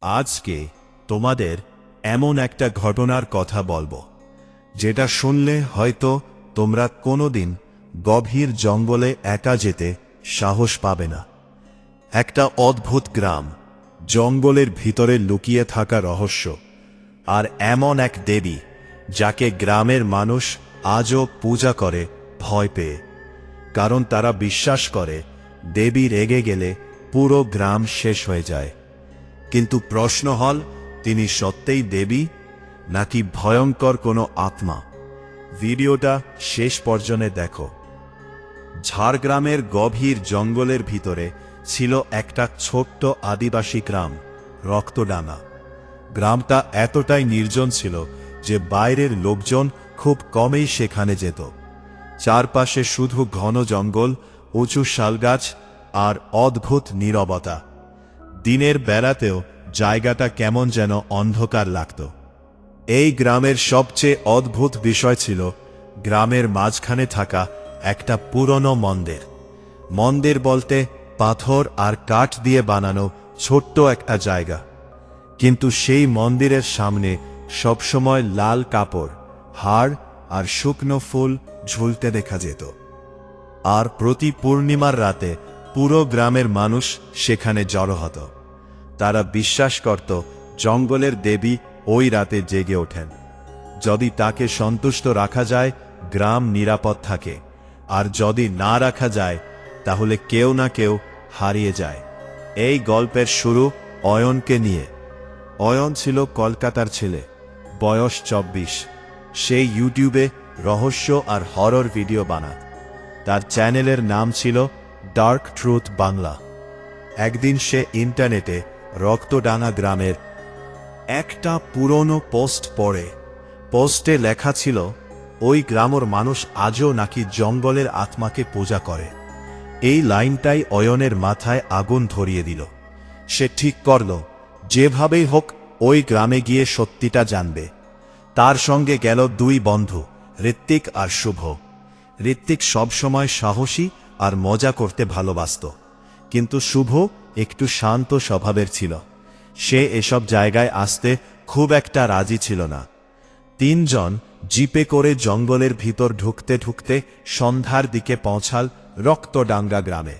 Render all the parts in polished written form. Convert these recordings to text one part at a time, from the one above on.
আজকে তোমাদের এমন একটা ঘটনার কথা বলবো, যেটা শুনলে হয়তো তোমরা কোনোদিন গভীর জঙ্গলে একা যেতে সাহস পাবে না। একটা অদ্ভুত গ্রাম, জঙ্গলের ভিতরে লুকিয়ে থাকা রহস্য, আর এমন এক দেবী যাকে গ্রামের মানুষ আজও পূজা করে ভয় পেয়ে, কারণ তারা বিশ্বাস করে দেবী রেগে গেলে পুরো গ্রাম শেষ হয়ে যায়। কিন্তু প্রশ্ন হল, তিনি সত্যিই দেবী নাকি ভয়ঙ্কর কোনো আত্মা? ভিডিওটা শেষ পর্যন্ত দেখো। ঝাড়গ্রামের গভীর জঙ্গলের ভিতরে ছিল একটা ছোট্ট আদিবাসী গ্রাম, রক্তডাঙ্গা। গ্রামটা এতটাই নির্জন ছিল যে বাইরের লোকজন খুব কমই সেখানে যেত। চারপাশে শুধু ঘন জঙ্গল, উঁচু শালগাছ আর অদ্ভুত নীরবতা। দিনের বেলাতেও জায়গাটা কেমন যেন অন্ধকার লাগত। এই গ্রামের সবচেয়ে অদ্ভুত বিষয় ছিল গ্রামের মাঝখানে থাকা একটা পুরনো মন্দির। মন্দির বলতে পাথর আর কাঠ দিয়ে বানানো ছোট্ট একটা জায়গা, কিন্তু সেই মন্দিরের সামনে সবসময় লাল কাপড়, হাড় আর শুকনো ফুল ঝুলতে দেখা যেত। আর প্রতি পূর্ণিমার রাতে পুরো গ্রামের মানুষ সেখানে জড়ো হতো। তারা বিশ্বাস করত জঙ্গলের দেবী ওই রাতে জেগে ওঠেন। যদি তাকে সন্তুষ্ট রাখা যায়, গ্রাম নিরাপদ থাকে, আর যদি না রাখা যায়, তাহলে কেউ না কেউ হারিয়ে যায়। এই গল্পের শুরু অয়নকে নিয়ে। অয়ন ছিল কলকাতার ছেলে, বয়স 24। সে ইউটিউবে রহস্য আর হরর ভিডিও বানাত। তার চ্যানেলের নাম ছিল ডার্ক ট্রুথ বাংলা। একদিন সে ইন্টারনেটে রক্তডাঙ্গা গ্রামের একটা পুরনো পোস্ট পড়ে। পোস্টে লেখা ছিল, ওই গ্রামের মানুষ আজও নাকি জঙ্গলের আত্মাকে পূজা করে। এই লাইনটাই অয়নের মাথায় আগুন ধরিয়ে দিল। সে ঠিক করল, যেভাবেই হোক ওই গ্রামে গিয়ে সত্যিটা জানবে। তার সঙ্গে গেল দুই বন্ধু, ঋত্বিক আর শুভ। ঋত্বিক সবসময় সাহসী আর মজা করতে ভালোবাসত, কিন্তু শুভ একটু শান্ত স্বভাবের ছিল। সে এসব জায়গায় আসতে খুব একটা রাজি ছিল না। তিনজন জিপে করে জঙ্গলের ভিতর ঢুকতে ঢুকতে সন্ধ্যার দিকে পৌঁছাল রক্তডাঙ্গা গ্রামে।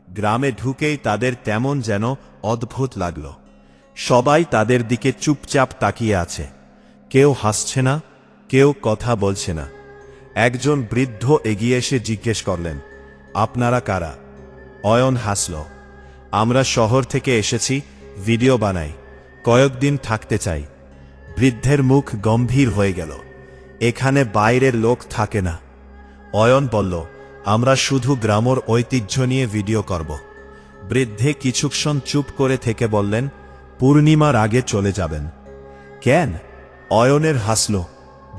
গ্রামে ঢুকেই তাদের তেমন যেন অদ্ভুত লাগল। সবাই তাদের দিকে চুপচাপ তাকিয়ে আছে। কেউ হাসছে না, কেউ কথা বলছে না। একজন বৃদ্ধ এগিয়ে এসে জিজ্ঞেস করলেন, আপনারা কারা? অয়ন হাসল, আমরা শহর থেকে এসেছি, ভিডিও বানাই, কয়েকদিন থাকতে চাই। বৃদ্ধের মুখ গম্ভীর হয়ে গেল, এখানে বাইরের লোক থাকে না। অয়ন বলল, আমরা শুধু গ্রামের ঐতিহ্য নিয়ে ভিডিও করব। বৃদ্ধে কিছুক্ষণ চুপ করে থেকে বললেন, পূর্ণিমার আগে চলে যাবেন। কেন? অয়নের হাসল,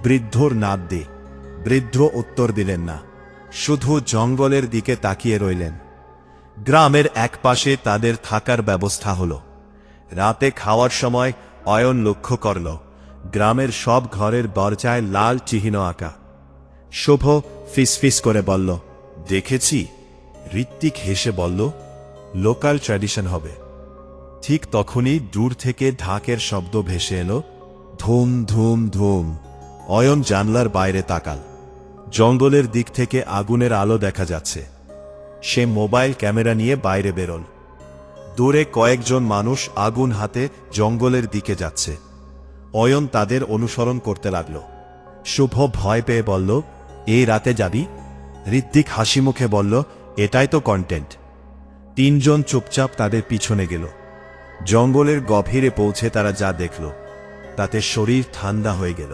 বৃদ্ধর নাক দিয়ে। বৃদ্ধ উত্তর দিলেন না, শুধু জঙ্গলের দিকে তাকিয়ে রইলেন। গ্রামের একপাশে তাদের থাকার ব্যবস্থা হল। রাতে খাওয়ার সময় অয়ন লক্ষ্য করল, গ্রামের সব ঘরের দরজায় লাল চিহ্ন আঁকা। শুভ ফিসফিস করে বলল, দেখেছি। ঋত্বিক হেসে বলল, লোকাল ট্র্যাডিশন হবে। ঠিক তখনই দূর থেকে ঢাকের শব্দ ভেসে এলো, ধুম ধুম ধুম। অয়ন জানলার বাইরে তাকাল। জঙ্গলের দিক থেকে আগুনের আলো দেখা যাচ্ছে। সে মোবাইল ক্যামেরা নিয়ে বাইরে বেরোল। দূরে কয়েকজন মানুষ আগুন হাতে জঙ্গলের দিকে যাচ্ছে। অয়ন তাদের অনুসরণ করতে লাগল। শুভ ভয় পেয়ে বলল, এই রাতে যাবি? ঋত্বিক হাসি মুখে বলল, এটাই তো কন্টেন্ট। তিনজন চুপচাপ তাদের পিছনে গেল। জঙ্গলের গভীরে পৌঁছে তারা যা দেখল, তাতে শরীর ঠান্ডা হয়ে গেল।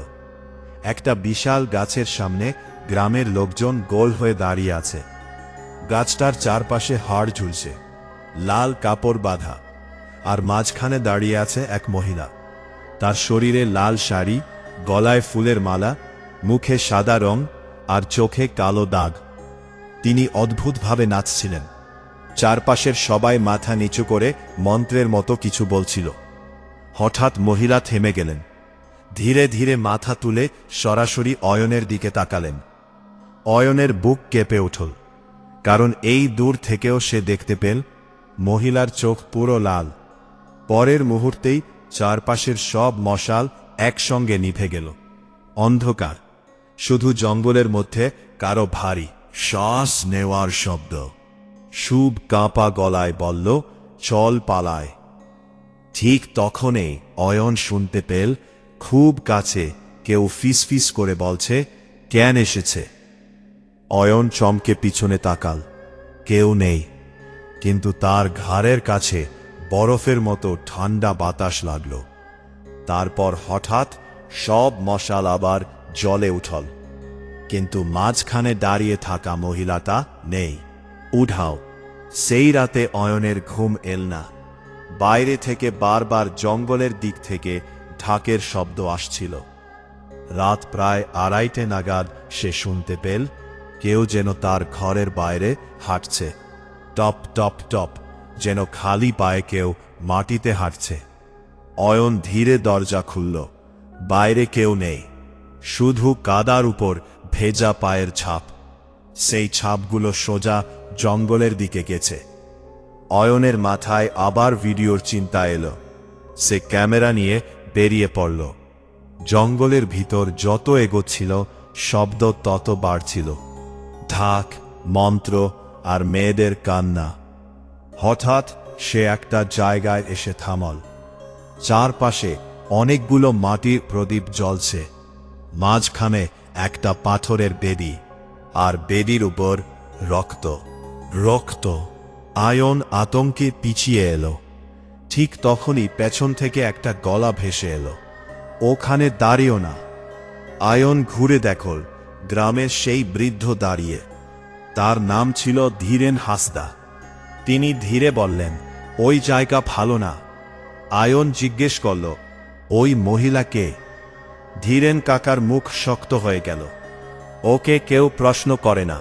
একটা বিশাল গাছের সামনে গ্রামের লোকজন গোল হয়ে দাঁড়িয়ে আছে। গাছটার চারপাশে হাড় ঝুলছে, লাল কাপড় বাঁধা, আর মাঝখানে দাঁড়িয়ে আছে এক মহিলা। তার শরীরে লাল শাড়ি, গলায় ফুলের মালা, মুখে সাদা রং আর চোখে কালো দাগ। তিনি অদ্ভুতভাবে নাচছিলেন। চারপাশের সবাই মাথা নিচু করে মন্ত্রের মতো কিছু বলছিল। হঠাৎ মহিলা থেমে গেলেন। ধীরে ধীরে মাথা তুলে সরাসরি অয়নের দিকে তাকালেন। অয়নের বুক কেঁপে উঠল, কারণ এই দূর থেকেও সে দেখতে পেল মহিলার চোখ পুরো লাল। পরের মুহূর্তেই চারপাশের সব মশাল একসঙ্গে নিভে গেল। অন্ধকার, শুধু জঙ্গলের মধ্যে কারো ভারী শ্বাস নেওয়ার শব্দ। শুভ কাঁপা গলায় বলল, চল পালায়। ঠিক তখনই অয়ন শুনতে পেল খুব কাছে কেউ ফিসফিস করে বলছে, কেন এসেছে? অয়ন চমকে পিছনে তাকাল। কেউ নেই, কিন্তু তার ঘাড়ের কাছে বরফের মতো ঠান্ডা বাতাস লাগল। তারপর হঠাৎ সব মশাল আবার জ্বলে উঠল, কিন্তু মাঝখানে দাঁড়িয়ে থাকা মহিলাটা নেই। উঠাও! সেই রাতে অয়নের ঘুম এল না। বাইরে থেকে বারবার জঙ্গলের দিক থেকে ঢাকের শব্দ আসছিল। রাত প্রায় 2:30 নাগাদ সে শুনতে পেল কেউ যেন তার ঘরের বাইরে হাঁটছে। টপ টপ টপ, যেন খালি পায়ে কেউ মাটিতে হাঁটছে। অয়ন ধীরে দরজা খুলল। বাইরে কেউ নেই, শুধু কাদার উপর ভেজা পায়ের ছাপ। সেই ছাপগুলো সোজা জঙ্গলের দিকে গেছে। অয়নের মাথায় আবার ভিডিওর চিন্তা এলো। সে ক্যামেরা নিয়ে বেরিয়ে পড়ল। জঙ্গলের ভিতর যত এগোচ্ছিল শব্দ তত বাড়ছিল। ঢাক, মন্ত্র আর মেয়েদের কান্না। হঠাৎ সে একটা জায়গায় এসে থামল। চারপাশে অনেকগুলো মাটির প্রদীপ জ্বলছে। মাঝখানে একটা পাথরের বেদি, আর বেদির উপর রক্ত। রক্ত! অয়ন আতঙ্কে পিছিয়ে এলো। ঠিক তখনই পেছন থেকে একটা গলা ভেসে এলো, ওখানে দাঁড়িও না। অয়ন ঘুরে দেখল গ্রামের সেই বৃদ্ধ দাঁড়িয়ে। তার নাম ছিল ধীরেন হাসদা। তিনি ধীরে বললেন, ওই জায়গা ভালো না। অয়ন জিজ্ঞেস করল, ওই মহিলা কে? ধীরেন কাকার মুখ শক্ত হয়ে গেল। ওকে কেউ প্রশ্ন করে না।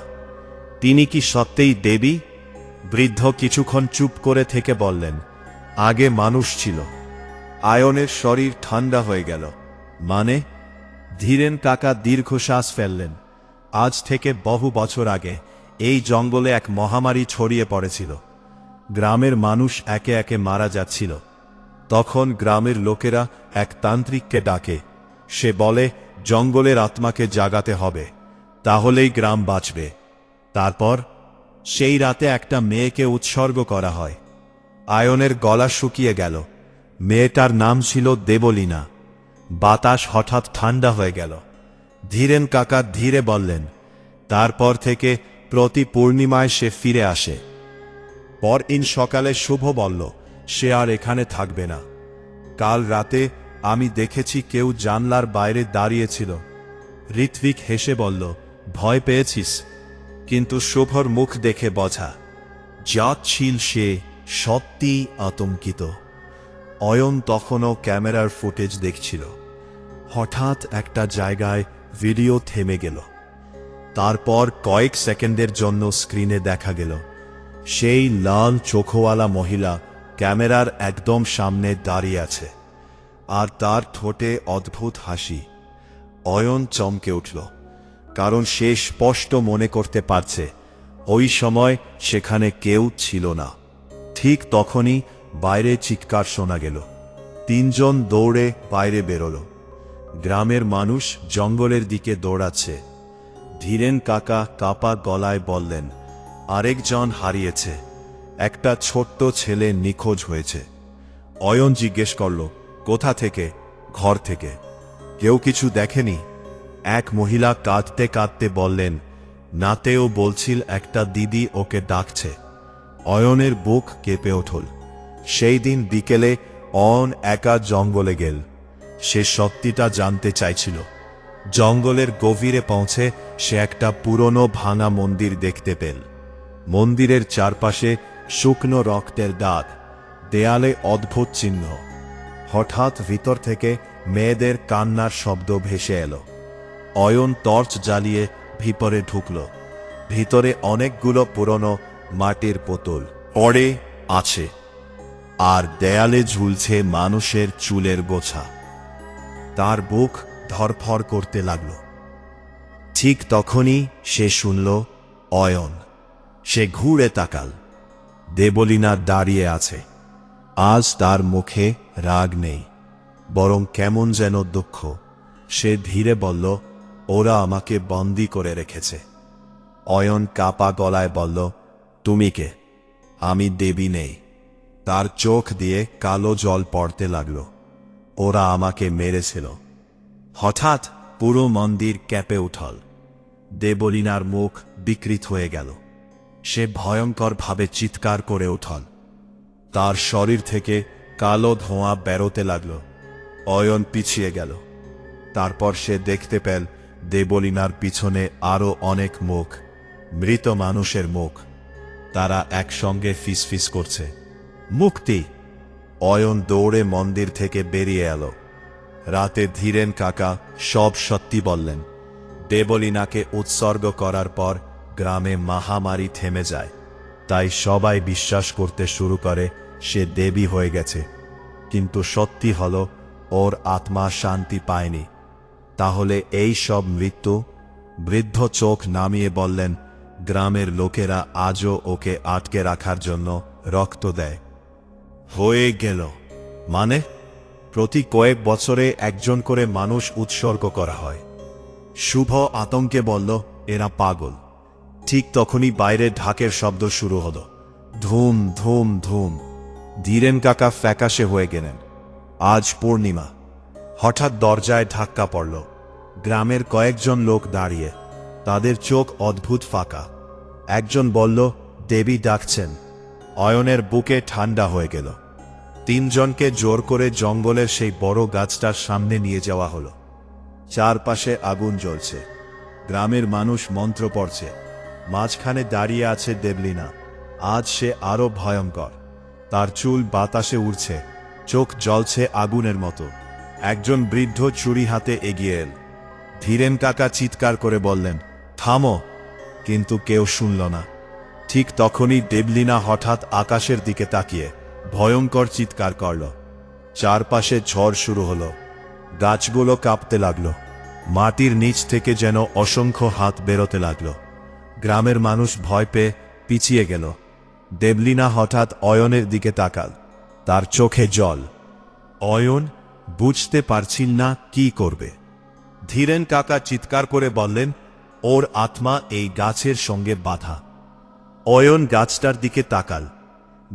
তিনি কি সত্যিই দেবী? বৃদ্ধ কিছুক্ষণ চুপ করে থেকে বললেন, আগে মানুষ ছিল। অয়নের শরীর ঠান্ডা হয়ে গেল। মানে? ধীরেন কাকা দীর্ঘশ্বাস ফেললেন। আজ থেকে বহু বছর আগে এই জঙ্গলে এক মহামারী ছড়িয়ে পড়েছিল। গ্রামের মানুষ একে একে মারা যাচ্ছিল। তখন গ্রামের লোকেরা এক তান্ত্রিককে ডাকে। সে বলে, জঙ্গলের আত্মাকে জাগাতে হবে, তাহলেই গ্রাম বাঁচবে। তারপর সেই রাতে একটা মেয়েকে উৎসর্গ করা হয়। অয়নের গলা শুকিয়ে গেল। মেয়েটার নাম ছিল দেবলীনা। বাতাস হঠাৎ ঠান্ডা হয়ে গেল। ধীরেন কাকা ধীরে বললেন, তারপর থেকে প্রতি পূর্ণিমায় সে ফিরে আসে। পরদিন সকালে শুভ বলল, সে আর এখানে থাকবে না। কাল রাতে আমি দেখেছি কেউ জানলার বাইরে দাঁড়িয়েছিল। ঋত্বিক হেসে বলল, ভয় পেয়েছিস? কিন্তু শুভর মুখ দেখে বোঝা যাচ্ছিল সে সত্যিই আতঙ্কিত। অয়ন তখনও ক্যামেরার ফুটেজ দেখছিল। হঠাৎ একটা জায়গায় ভিডিও থেমে গেল। তারপর কয়েক সেকেন্ডের জন্য স্ক্রিনে দেখা গেল সেই লাল চোখওয়ালা মহিলা ক্যামেরার একদম সামনে দাঁড়িয়ে আছে, আর তার ঠোঁটে অদ্ভুত হাসি। অয়ন চমকে উঠল, কারণ সে স্পষ্ট মনে করতে পারছে ওই সময় সেখানে কেউ ছিল না। ঠিক তখনই বাইরে চিৎকার শোনা গেল। 3 জন দৌড়ে বাইরে বেরোল। গ্রামের মানুষ জঙ্গলের দিকে দৌড়াচ্ছে। ধীরেন কাকা কাপা গলায় বললেন, আরেকজন হারিয়েছে, একটা ছোট্ট ছেলে নিখোঁজ হয়েছে। অয়ন জিজ্ঞেস করল, কোথা থেকে? ঘর থেকে। কেউ কিছু দেখেনি? এক মহিলা কাঁদতে কাঁদতে বললেন, নাতেও বলছিল একটা দিদি ওকে ডাকছে। অয়নের বুক কেঁপে উঠল। সেই দিন বিকেলে অয়ন একা জঙ্গলে গেল। সে সত্যিটা জানতে চাইছিল। জঙ্গলের গভীরে পৌঁছে সে একটা পুরনো ভাঙা মন্দির দেখতে পেল। মন্দিরের চারপাশে শুকনো রক্তের দাগ, দেয়ালে অদ্ভুত চিহ্ন। হঠাৎ ভিতর থেকে মেয়েদের কান্নার শব্দ ভেসে এলো। অয়ন টর্চ জ্বালিয়ে ভিতরে ঢুকল। ভিতরে অনেকগুলো পুরনো মাটির পুতুল পড়ে আছে, আর দেয়ালে ঝুলছে মানুষের চুলের গোছা। তার বুক ধরফর করতে লাগল। ঠিক তখনই সে শুনল অয়ন। সে ঘুরে তাকাল। দেবলীনা দাঁড়িয়ে আছে। আজ তার মুখে রাগ নেই, বরং কেমন যেন দুঃখ। সে ধীরে বলল, ওরা আমাকে বন্দী করে রেখেছে। অয়ন কাপা গলায় বলল, তুমি কে? আমি দেবী নেই। তার চোখ দিয়ে কালো জল পড়তে লাগল। ওরা আমাকে মেরেছিল। হঠাৎ পুরো মন্দির কেঁপে উঠল। দেবলীনার মুখ বিকৃত হয়ে গেল। সে ভয়ঙ্করভাবে চিৎকার করে উঠল। তার শরীর থেকে কালো ধোঁয়া বেরোতে লাগল। অয়ন পিছিয়ে গেল। তারপর সে দেখতে পেল দেবলীনার পিছনে আরো অনেক মুখ, মৃত মানুষের মুখ। তারা একসঙ্গে ফিসফিস করছে, মুক্তি। অয়ন দৌড়ে মন্দির থেকে বেরিয়ে এলো। রাতে ধীরেন কাকা সব সত্যি বললেন। দেবলীনাকে উৎসর্গ করার পর গ্রামে মহামারী থেমে যায়। তাই সবাই বিশ্বাস করতে শুরু করে সে দেবী হয়ে গেছে। কিন্তু সত্যি হলো ওর আত্মা শান্তি পায়নি। তাহলে এই সব মৃত্যু? বৃদ্ধ চোখ নামিয়ে বললেন, গ্রামের লোকেরা আজও ওকে আটকে রাখার জন্য রক্ত দেয়। হয়ে গেল মানে? প্রতি কয়েক বছরে একজন করে মানুষ উৎসর্গ করা হয়। শুভ আতঙ্কে বলল, এরা পাগল। ঠিক তখনই বাইরে ঢাকের শব্দ শুরু হলো, ধুম ধুম ধুম। ধীরেন কাকা ফ্যাকাশে হয়ে গেলেন। আজ পূর্ণিমা। হঠাৎ দরজায় ধাক্কা পড়ল। গ্রামের কয়েকজন লোক দাঁড়িয়ে, তাদের চোখ অদ্ভুত ফাঁকা। একজন বলল, দেবী ডাকছেন। অয়নের বুকে ঠান্ডা হয়ে গেল। তিনজনকে জোর করে জঙ্গলের সেই বড় গাছটার সামনে নিয়ে যাওয়া হলো। চারপাশে আগুন জ্বলছে। গ্রামের মানুষ মন্ত্র পড়ছে। মাঝখানে দাঁড়িয়ে আছে দেবলীনা। আজ সে আরো ভয়ঙ্কর। তার চুল বাতাসে উড়ছে, চোখ জ্বলছে আগুনের মতো। একজন বৃদ্ধ ছুরি হাতে এগিয়ে এল। ধীরেন কাকা চিৎকার করে বললেন, থামো। কিন্তু কেউ শুনল না। ঠিক তখনই দেবলীনা হঠাৎ আকাশের দিকে তাকিয়ে ভয়ঙ্কর চিৎকার করল। চারপাশে ঝড় শুরু হলো। গাছগুলো কাঁপতে লাগলো। মাটির নিচ থেকে যেন অসংখ্য হাত বেরোতে লাগলো। গ্রামের মানুষ ভয় পেয়ে পিছিয়ে গেল। দেবলীনা হঠাৎ অয়নের দিকে তাকাল। তার চোখে জল। অয়ন বুঝতে পারছিল না কি করবে। ধীরেন কাকা চিৎকার করে বললেন, ওর আত্মা এই গাছের সঙ্গে বাঁধা। অয়ন গাছটার দিকে তাকাল।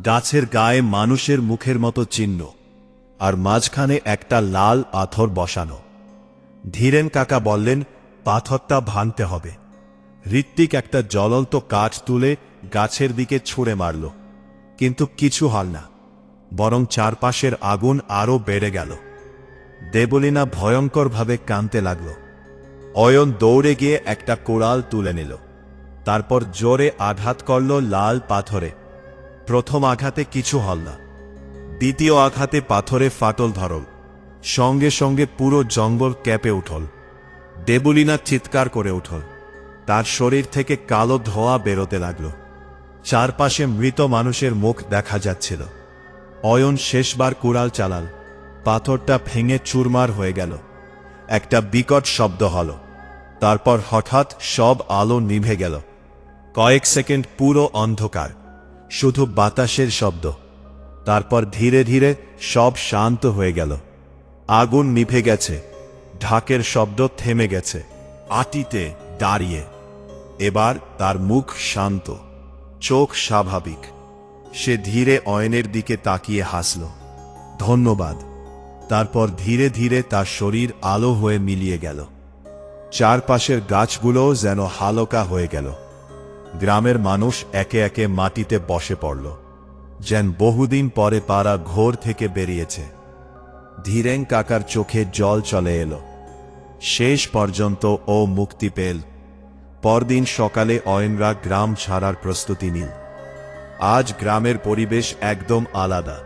গাছের গায়ে মানুষের মুখের মতো চিহ্ন, আর মাঝখানে একটা লাল পাথর বসানো। ধীরেন কাকা বললেন, পাথরটা ভাঙতে হবে। ঋত্বিক একটা জ্বলন্ত কাঠ তুলে গাছের দিকে ছুঁড়ে মারল। কিন্তু কিছু হল না, বরং চারপাশের আগুন আরো বেড়ে গেল। দেবলীনা ভয়ঙ্করভাবে কাঁদতে লাগল। অয়ন দৌড়ে গিয়ে একটা কোড়াল তুলে নিল। তারপর জোরে আঘাত করল লাল পাথরে। প্রথম আঘাতে কিছু হল না। দ্বিতীয় আঘাতে পাথরে ফাটল ধরল। সঙ্গে সঙ্গে পুরো জঙ্গল কেঁপে উঠল। দেবলীনা চিৎকার করে উঠল। তার শরীর থেকে কালো ধোঁয়া বেরোতে লাগল। চারপাশে মৃত মানুষের মুখ দেখা যাচ্ছিল। অয়ন শেষবার কুড়াল চালাল। পাথরটা ভেঙে চুরমার হয়ে গেল। একটা বিকট শব্দ হল। তারপর হঠাৎ সব আলো নিভে গেল। কয়েক সেকেন্ড পুরো অন্ধকার, শুধু বাতাসের শব্দ। তারপর ধীরে ধীরে সব শান্ত হয়ে গেল। আগুন নিভে গেছে। ঢাকের শব্দ থেমে গেছে। আটিতে দাঁড়িয়ে। এবার তার মুখ শান্ত, চোখ স্বাভাবিক। সে ধীরে অয়নের দিকে তাকিয়ে হাসল, ধন্যবাদ। তারপর ধীরে ধীরে তার শরীর আলো হয়ে মিলিয়ে গেল। চারপাশের গাছগুলোও যেন হালকা হয়ে গেল। গ্রামের মানুষ একে একে মাটিতে বসে পড়ল, যেন বহুদিন পরে পাড়া ঘোর থেকে বেরিয়েছে। ধীরেন কাকার চোখে জল চলে এলো। শেষ পর্যন্ত ও মুক্তি পেল। পরদিন সকালে অয়নরা গ্রাম ছাড়ার প্রস্তুতি নিল। আজ গ্রামের পরিবেশ একদম আলাদা।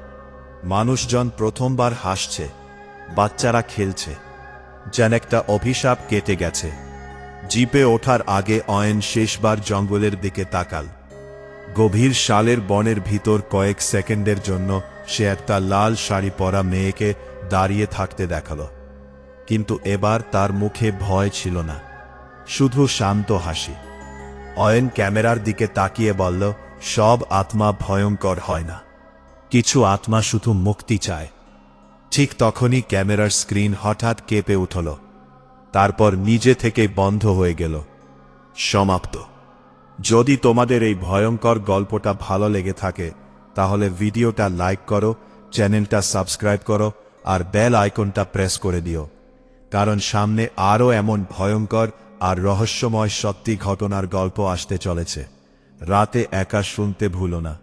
মানুষজন প্রথমবার হাসছে, বাচ্চারা খেলছে, যেন একটা অভিশাপ কেটে গেছে। জিপে ওঠার আগে অয়ন শেষবার জঙ্গলের দিকে তাকাল। গভীর শালের বনের ভিতর কয়েক সেকেন্ডের জন্য সে একটা লাল শাড়ি পরা মেয়েকে দাঁড়িয়ে থাকতে দেখাল। কিন্তু এবার তার মুখে ভয় ছিল না, শুধু শান্ত হাসি। অয়ন ক্যামেরার দিকে তাকিয়ে বলল, সব আত্মা ভয়ঙ্কর হয় না, কিছু আত্মা শুধু মুক্তি চায়। ঠিক তখনই ক্যামেরার স্ক্রিন হঠাৎ কেঁপে উঠল, তারপর নিজে থেকে বন্ধ হয়ে গেল। সমাপ্ত। যদি তোমাদের এই ভয়ঙ্কর গল্পটা ভালো লেগে থাকে তাহলে ভিডিওটা লাইক করো, চ্যানেলটা সাবস্ক্রাইব করো আর বেল আইকনটা প্রেস করে দিও, কারণ সামনে আরও এমন ভয়ঙ্কর আর রহস্যময় সত্যি ঘটনার গল্প আসতে চলেছে। রাতে একা শুনতে ভুলো না।